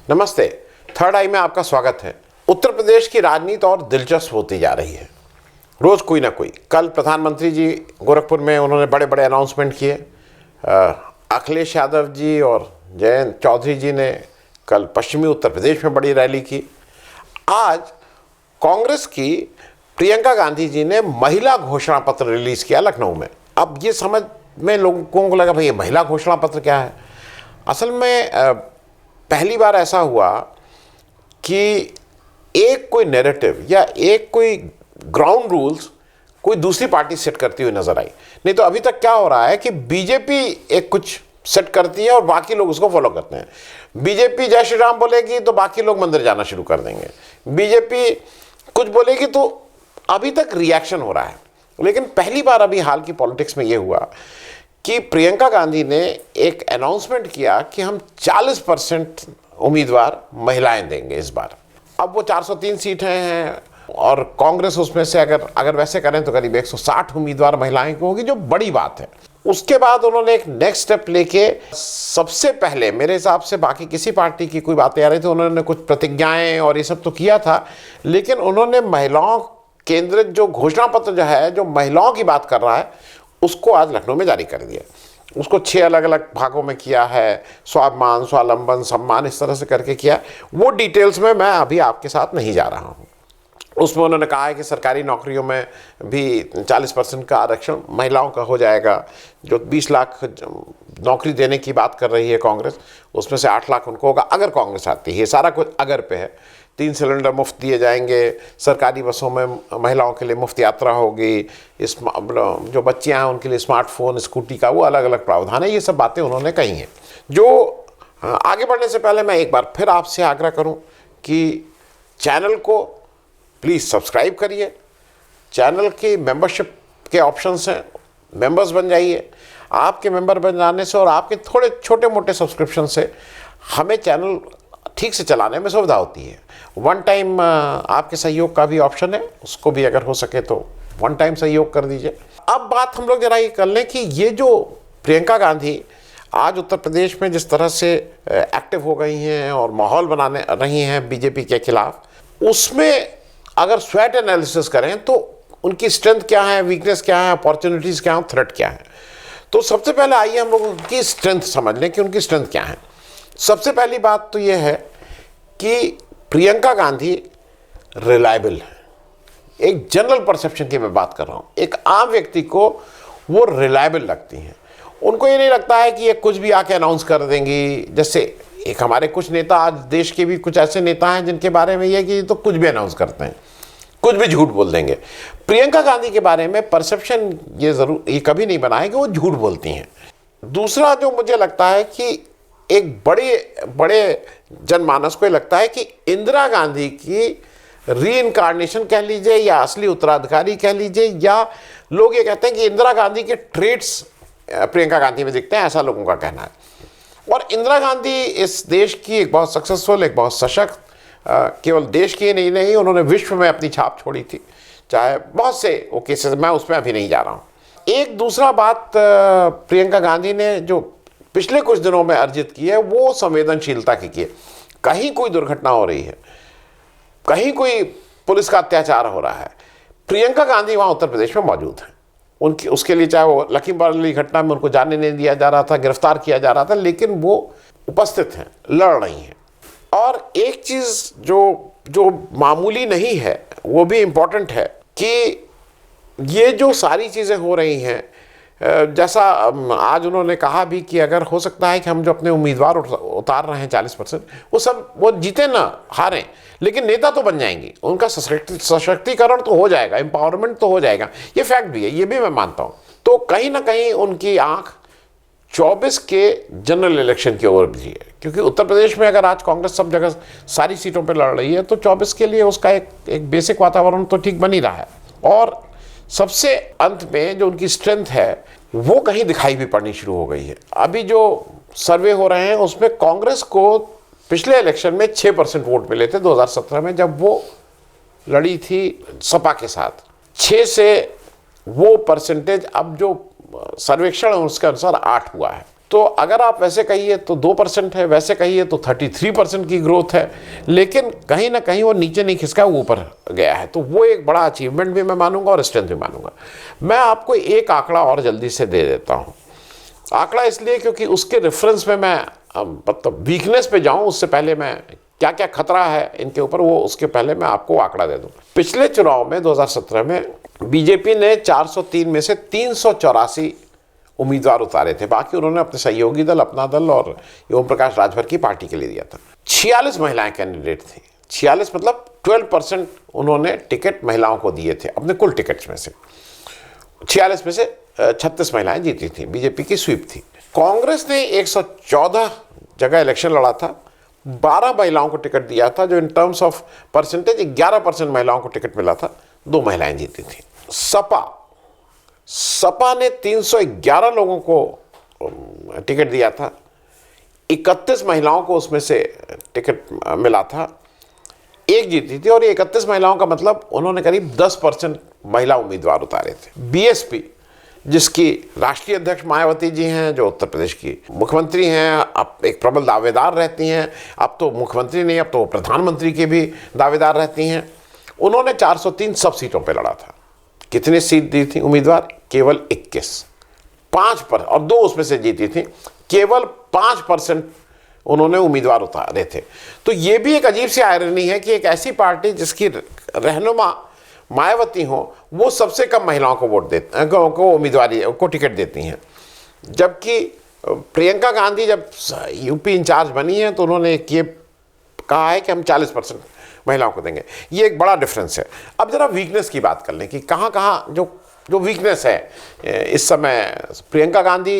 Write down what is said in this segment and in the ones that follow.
नमस्ते। थर्ड आई में आपका स्वागत है। उत्तर प्रदेश की राजनीति और दिलचस्प होती जा रही है। रोज कोई ना कोई, कल प्रधानमंत्री जी गोरखपुर में उन्होंने बड़े बड़े अनाउंसमेंट किए। अखिलेश यादव जी और जयंत चौधरी जी ने कल पश्चिमी उत्तर प्रदेश में बड़ी रैली की। आज कांग्रेस की प्रियंका गांधी जी ने महिला घोषणा पत्र रिलीज किया लखनऊ में। अब ये समझ में लोगों को लगा भाई ये महिला घोषणा पत्र क्या है। असल में पहली बार ऐसा हुआ कि एक कोई नैरेटिव या एक कोई ग्राउंड रूल्स कोई दूसरी पार्टी सेट करती हुई नजर आई। नहीं तो अभी तक क्या हो रहा है कि बीजेपी एक कुछ सेट करती है और बाकी लोग उसको फॉलो करते हैं। बीजेपी जय श्री राम बोलेगी तो बाकी लोग मंदिर जाना शुरू कर देंगे। बीजेपी कुछ बोलेगी तो अभी तक रिएक्शन हो रहा है। लेकिन पहली बार अभी हाल की पॉलिटिक्स में यह हुआ कि प्रियंका गांधी ने एक अनाउंसमेंट किया कि हम 40% उम्मीदवार महिलाएं देंगे इस बार। अब वो 403 सीटें हैं और कांग्रेस उसमें से अगर वैसे करें तो करीब 160 उम्मीदवार महिलाएं की होगी, जो बड़ी बात है। उसके बाद उन्होंने एक नेक्स्ट स्टेप लेके सबसे पहले मेरे हिसाब से बाकी किसी पार्टी की कोई बातें आ रही थी, उन्होंने कुछ प्रतिज्ञाएं और ये सब तो किया था, लेकिन उन्होंने महिलाओं केंद्रित जो घोषणा पत्र जो है, जो महिलाओं की बात कर रहा है, उसको आज लखनऊ में जारी कर दिया। उसको 6 अलग अलग भागों में किया है, स्वाभिमान, स्वावलंबन, सम्मान, इस तरह से करके किया। वो डिटेल्स में मैं अभी आपके साथ नहीं जा रहा हूँ। उसमें उन्होंने कहा है कि सरकारी नौकरियों में भी 40% का आरक्षण महिलाओं का हो जाएगा। जो 20 लाख नौकरी देने की बात कर रही है कांग्रेस, उसमें से 8 लाख उनको होगा अगर कांग्रेस आती है। सारा कुछ अगर पे है। 3 सिलेंडर मुफ्त दिए जाएंगे, सरकारी बसों में महिलाओं के लिए मुफ्त यात्रा होगी, इस जो बच्चियां हैं उनके लिए स्मार्टफोन, स्कूटी का वो अलग अलग प्रावधान है। ये सब बातें उन्होंने कही हैं। जो आगे बढ़ने से पहले मैं एक बार फिर आपसे आग्रह करूं कि चैनल को प्लीज़ सब्सक्राइब करिए। चैनल की मेंबरशिप के ऑप्शंस हैं, मेंबर्स बन जाइए। आपके मेंबर बन जाने से और आपके थोड़े छोटे मोटे सब्सक्रिप्शन से हमें चैनल ठीक से चलाने में सुविधा होती है। वन टाइम आपके सहयोग का भी ऑप्शन है, उसको भी अगर हो सके तो वन टाइम सहयोग कर दीजिए। अब बात हम लोग जरा ये कर लें कि ये जो प्रियंका गांधी आज उत्तर प्रदेश में जिस तरह से एक्टिव हो गई हैं और माहौल बनाने रही हैं बीजेपी के खिलाफ, उसमें अगर स्वैट एनालिसिस करें तो उनकी स्ट्रेंथ क्या है, वीकनेस क्या है, अपॉर्चुनिटीज़ क्या है, थ्रेट क्या है। तो सबसे पहले आइए हम लोग उनकी स्ट्रेंथ समझ लें कि उनकी स्ट्रेंथ क्या है। सबसे पहली बात तो यह है कि प्रियंका गांधी रिलायबल है। एक जनरल परसेप्शन की मैं बात कर रहा हूँ। एक आम व्यक्ति को वो रिलायबल लगती हैं। उनको ये नहीं लगता है कि ये कुछ भी आके अनाउंस कर देंगी। जैसे एक हमारे कुछ नेता, आज देश के भी कुछ ऐसे नेता हैं जिनके बारे में ये कि तो कुछ भी अनाउंस करते हैं, कुछ भी झूठ बोल देंगे। प्रियंका गांधी के बारे में परसेप्शन ये कभी नहीं बना है कि वो झूठ बोलती हैं। दूसरा जो मुझे लगता है कि एक बड़े जनमानस को लगता है कि इंदिरा गांधी की रीइंकार्नेशन कह लीजिए या असली उत्तराधिकारी कह लीजिए, या लोग ये कहते हैं कि इंदिरा गांधी के ट्रेट्स प्रियंका गांधी में दिखते हैं, ऐसा लोगों का कहना है। और इंदिरा गांधी इस देश की एक बहुत सक्सेसफुल, एक बहुत सशक्त, केवल देश की नहीं, उन्होंने विश्व में अपनी छाप छोड़ी थी, चाहे बहुत से वो केसेस, मैं उसमें अभी नहीं जा रहा हूँ। एक दूसरा बात प्रियंका गांधी ने जो पिछले कुछ दिनों में अर्जित की है वो संवेदनशीलता की है। कहीं कोई दुर्घटना हो रही है, कहीं कोई पुलिस का अत्याचार हो रहा है, प्रियंका गांधी वहाँ उत्तर प्रदेश में मौजूद है। उनकी उसके लिए चाहे वो लखीमपुर घटना में उनको जाने नहीं दिया जा रहा था, गिरफ्तार किया जा रहा था, लेकिन वो उपस्थित हैं, लड़ रही हैं। और एक चीज़ जो मामूली नहीं है वो भी इम्पोर्टेंट है कि ये जो सारी चीज़ें हो रही हैं, जैसा आज उन्होंने कहा भी कि अगर हो सकता है कि हम जो अपने उम्मीदवार उतार रहे हैं 40%, वो जीते ना हारें, लेकिन नेता तो बन जाएंगे, उनका सशक्तिकरण तो हो जाएगा, एम्पावरमेंट तो हो जाएगा। ये फैक्ट भी है, ये भी मैं मानता हूँ। तो कहीं ना कहीं उनकी आंख 24 के जनरल इलेक्शन की ओर भी है, क्योंकि उत्तर प्रदेश में अगर आज कांग्रेस सब जगह सारी सीटों पर लड़ रही है तो 24 के लिए उसका एक बेसिक वातावरण तो ठीक बन ही रहा है। और सबसे अंत में जो उनकी स्ट्रेंथ है वो कहीं दिखाई भी पड़नी शुरू हो गई है। अभी जो सर्वे हो रहे हैं उसमें कांग्रेस को पिछले इलेक्शन में 6% वोट मिले थे 2017 में, जब वो लड़ी थी सपा के साथ। 6 से वो परसेंटेज अब जो सर्वेक्षण है उसके अनुसार 8 हुआ है। तो अगर आप वैसे कहिए तो 2% है, वैसे कहिए तो 33% की ग्रोथ है, लेकिन कहीं ना कहीं वो नीचे नहीं खिसका, वो ऊपर गया है। तो वो एक बड़ा अचीवमेंट भी मैं मानूंगा और स्ट्रेंथ भी मानूंगा। मैं आपको एक आंकड़ा और जल्दी से दे देता हूँ। आंकड़ा इसलिए क्योंकि उसके रेफरेंस में मैं मतलब वीकनेस पे जाऊं उससे पहले मैं क्या क्या खतरा है इनके ऊपर, वो उसके पहले मैं आपको आंकड़ा दे दूं। पिछले चुनाव में 2017 में बीजेपी ने 403 में से 384 उम्मीदवार उतारे थे। बाकी उन्होंने अपने सहयोगी दल, अपना दल और ओम प्रकाश राजभर की पार्टी के लिए दिया था। 46 महिलाएं कैंडिडेट थी। 46 मतलब 12% उन्होंने टिकट महिलाओं को दिए थे अपने कुल टिकट्स में से। 46 में से 36 महिलाएं जीती थी, बीजेपी की स्वीप थी। कांग्रेस ने 114 जगह इलेक्शन लड़ा था, 12 महिलाओं को टिकट दिया था, जो इन टर्म्स ऑफ परसेंटेज 11% महिलाओं को टिकट मिला था, 2 महिलाएं जीती थी। सपा ने 311 लोगों को टिकट दिया था, 31 महिलाओं को उसमें से टिकट मिला था, 1 जीती थी। और ये 31 महिलाओं का मतलब उन्होंने करीब 10% महिला उम्मीदवार उतारे थे। बीएसपी, जिसकी राष्ट्रीय अध्यक्ष मायावती जी हैं, जो उत्तर प्रदेश की मुख्यमंत्री हैं, अब एक प्रबल दावेदार रहती हैं, अब तो मुख्यमंत्री नहीं, अब तो प्रधानमंत्री के भी दावेदार रहती हैं, उन्होंने 403 सब सीटों पे लड़ा था। कितनी सीट दी थी उम्मीदवार? केवल 21। 5% और 2 उसमें से जीती थी। केवल 5% उन्होंने उम्मीदवार उतारे थे। तो ये भी एक अजीब सी आयरनी है कि एक ऐसी पार्टी जिसकी रहनुमा मायावती हो, वो सबसे कम महिलाओं को वोट देते को उम्मीदवारी को टिकट देती हैं। जबकि प्रियंका गांधी जब यूपी इंचार्ज बनी है तो उन्होंने ये कहा है कि हम 40% महिलाओं को देंगे। ये एक बड़ा डिफरेंस है। अब जरा वीकनेस की बात कर लें कि कहाँ कहाँ जो वीकनेस है इस समय प्रियंका गांधी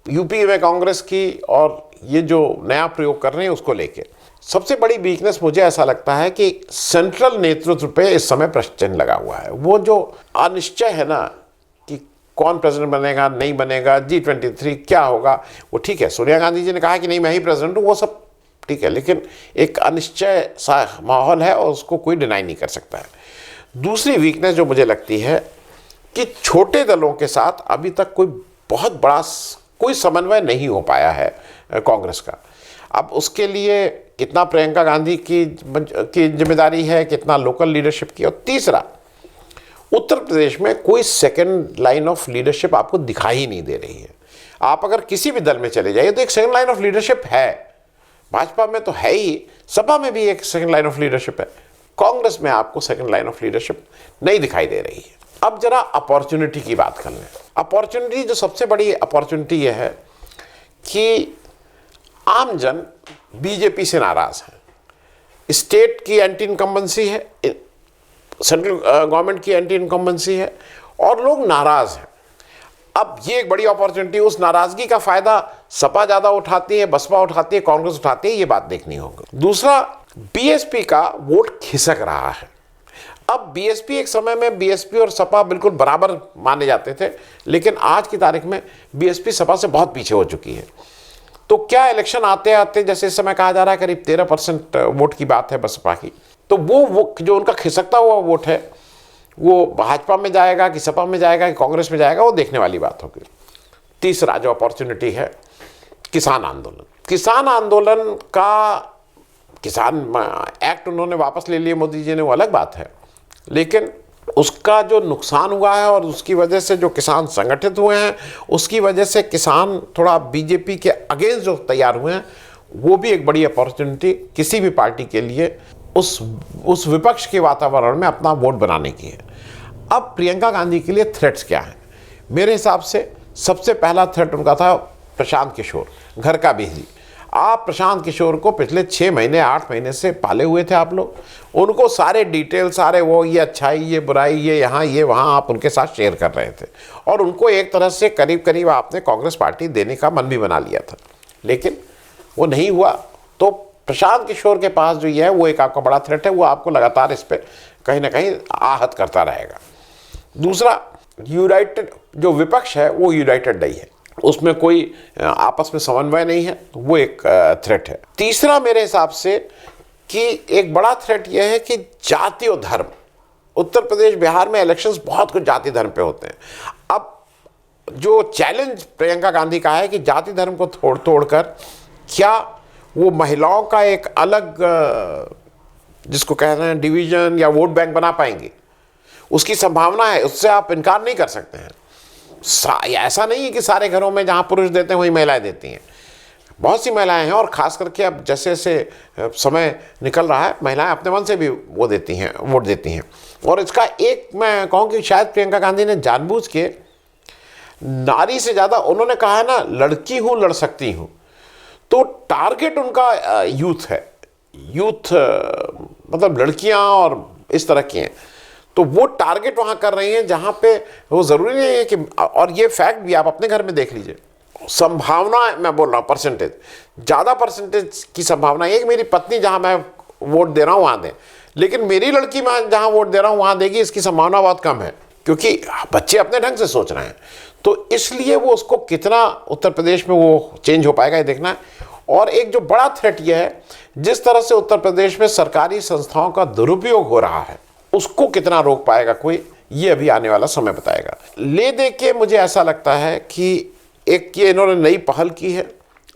यूपी में कांग्रेस की और ये जो नया प्रयोग कर रहे हैं उसको लेके। सबसे बड़ी वीकनेस मुझे ऐसा लगता है कि सेंट्रल नेतृत्व पे इस समय प्रश्न चिन्ह लगा हुआ है। वो जो अनिश्चय है ना कि कौन प्रेसिडेंट बनेगा, नहीं बनेगा, G23 क्या होगा, वो ठीक है, सोनिया गांधी जी ने कहा कि नहीं मैं ही प्रेसिडेंट हूँ, वो सब ठीक है, लेकिन एक अनिश्चय सा माहौल है और उसको कोई डिनाई नहीं कर सकता है। दूसरी वीकनेस जो मुझे लगती है कि छोटे दलों के साथ अभी तक कोई बहुत बड़ा कोई समन्वय नहीं हो पाया है कांग्रेस का। अब उसके लिए कितना प्रियंका गांधी की जिम्मेदारी है, कितना लोकल लीडरशिप की। और तीसरा, उत्तर प्रदेश में कोई सेकंड लाइन ऑफ लीडरशिप आपको दिखाई ही नहीं दे रही है। आप अगर किसी भी दल में चले जाइए तो एक सेकंड लाइन ऑफ लीडरशिप है। भाजपा में तो है ही, सपा में भी एक सेकंड लाइन ऑफ लीडरशिप है, कांग्रेस में आपको सेकंड लाइन ऑफ लीडरशिप नहीं दिखाई दे रही है। अब जरा अपॉर्चुनिटी की बात कर लें। अपॉर्चुनिटी, जो सबसे बड़ी अपॉर्चुनिटी यह है कि आम जन बीजेपी से नाराज है। स्टेट की एंटी इनकम्बेंसी है, सेंट्रल गवर्नमेंट की एंटी इनकम्बेंसी है और लोग नाराज हैं। अब ये एक बड़ी अपॉर्चुनिटी, उस नाराजगी का फायदा सपा ज्यादा उठाती है, बसपा उठाती है, कांग्रेस उठाती है, ये बात देखनी होगी। दूसरा, बीएसपी का वोट खिसक रहा है। अब बीएसपी, एक समय में बीएसपी और सपा बिल्कुल बराबर माने जाते थे, लेकिन आज की तारीख में बीएसपी सपा से बहुत पीछे हो चुकी है। तो क्या इलेक्शन आते आते, जैसे इस समय कहा जा रहा है करीब 13% वोट की बात है बसपा की, तो वो जो उनका खिसकता हुआ वोट है वो भाजपा में जाएगा कि सपा में जाएगा कि कांग्रेस में जाएगा, वो देखने वाली बात होगी। तीसरा जो अपॉर्चुनिटी है, किसान आंदोलन। किसान आंदोलन का किसान एक्ट उन्होंने वापस ले लिए मोदी जी ने, वो अलग बात है, लेकिन उसका जो नुकसान हुआ है और उसकी वजह से जो किसान संगठित हुए हैं, उसकी वजह से किसान थोड़ा बीजेपी के अगेंस्ट जो तैयार हुए हैं, वो भी एक बड़ी अपॉर्चुनिटी किसी भी पार्टी के लिए उस विपक्ष के वातावरण में अपना वोट बनाने की है। अब प्रियंका गांधी के लिए थ्रेट्स क्या हैं? मेरे हिसाब से सबसे पहला थ्रेट उनका था प्रशांत किशोर, घर का बिजली। आप प्रशांत किशोर को पिछले 6 महीने 8 महीने से पाले हुए थे आप लोग, उनको सारे डिटेल, सारे वो ये अच्छाई, ये बुराई, ये यहाँ ये वहाँ, आप उनके साथ शेयर कर रहे थे और उनको एक तरह से करीब करीब आपने कांग्रेस पार्टी देने का मन भी बना लिया था, लेकिन वो नहीं हुआ। तो प्रशांत किशोर के पास जो ये है वो एक आपका बड़ा थ्रेट है, वो आपको लगातार इस पर कहीं ना कहीं आहत करता रहेगा। दूसरा, यूनाइटेड जो विपक्ष है वो यूनाइटेड नहीं है, उसमें कोई आपस में समन्वय नहीं है, वो एक थ्रेट है। तीसरा मेरे हिसाब से कि एक बड़ा थ्रेट यह है कि जाति और धर्म। उत्तर प्रदेश बिहार में इलेक्शंस बहुत कुछ जाति धर्म पे होते हैं। अब जो चैलेंज प्रियंका गांधी का है कि जाति धर्म को तोड़कर क्या वो महिलाओं का एक अलग जिसको कह रहे हैं डिवीजन या वोट बैंक बना पाएंगे, उसकी संभावना है, उससे आप इनकार नहीं कर सकते हैं। ऐसा नहीं है कि सारे घरों में जहां पुरुष देते हैं वही महिलाएं देती हैं, बहुत सी महिलाएं हैं, और खास करके अब जैसे जैसे समय निकल रहा है महिलाएं अपने मन से भी वो देती हैं, वोट देती हैं। और इसका एक मैं कहूँ कि शायद प्रियंका गांधी ने जानबूझ के नारी से ज़्यादा, उन्होंने कहा है ना लड़की हूँ लड़ सकती हूँ, तो टारगेट उनका यूथ है, यूथ मतलब लड़कियाँ और इस तरह की हैं, तो वो टारगेट वहाँ कर रही हैं जहाँ पे वो ज़रूरी नहीं है कि, और ये फैक्ट भी आप अपने घर में देख लीजिए, संभावना मैं बोल रहा हूँ परसेंटेज, ज़्यादा परसेंटेज की संभावना है कि मेरी पत्नी जहाँ मैं वोट दे रहा हूँ वहाँ दें, लेकिन मेरी लड़की मैं जहाँ वोट दे रहा हूँ वहाँ देगी, इसकी संभावना बहुत कम है, क्योंकि बच्चे अपने ढंग से सोच रहे हैं। तो इसलिए वो उसको कितना उत्तर प्रदेश में वो चेंज हो पाएगा ये देखना है। और एक जो बड़ा थ्रेट ये है, जिस तरह से उत्तर प्रदेश में सरकारी संस्थाओं का दुरुपयोग हो रहा है, उसको कितना रोक पाएगा कोई, ये अभी आने वाला समय बताएगा। ले दे के मुझे ऐसा लगता है कि एक ये इन्होंने नई पहल की है,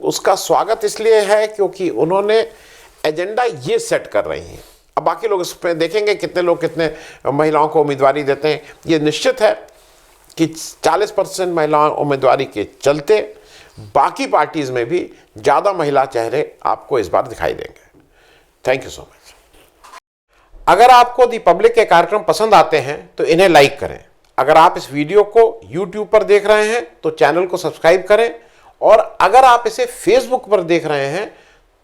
उसका स्वागत इसलिए है क्योंकि उन्होंने एजेंडा ये सेट कर रही हैं। अब बाकी लोग इस पर देखेंगे कितने लोग कितने महिलाओं को उम्मीदवारी देते हैं। ये निश्चित है कि 40% महिला उम्मीदवारी के चलते बाकी पार्टीज में भी ज़्यादा महिला चेहरे आपको इस बार दिखाई देंगे। Thank you so much. अगर आपको दी पब्लिक के कार्यक्रम पसंद आते हैं तो इन्हें लाइक करें। अगर आप इस वीडियो को YouTube पर देख रहे हैं तो चैनल को सब्सक्राइब करें, और अगर आप इसे Facebook पर देख रहे हैं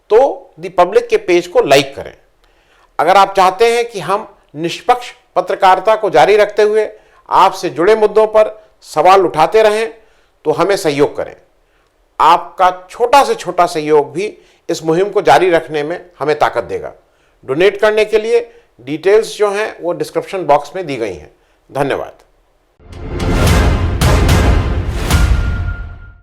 तो दी पब्लिक के पेज को लाइक करें। अगर आप चाहते हैं कि हम निष्पक्ष पत्रकारिता को जारी रखते हुए आपसे जुड़े मुद्दों पर सवाल उठाते रहें तो हमें सहयोग करें। आपका छोटा से छोटा सहयोग भी इस मुहिम को जारी रखने में हमें ताकत देगा। डोनेट करने के लिए डिटेल्स जो हैं वो डिस्क्रिप्शन बॉक्स में दी गई हैं। धन्यवाद।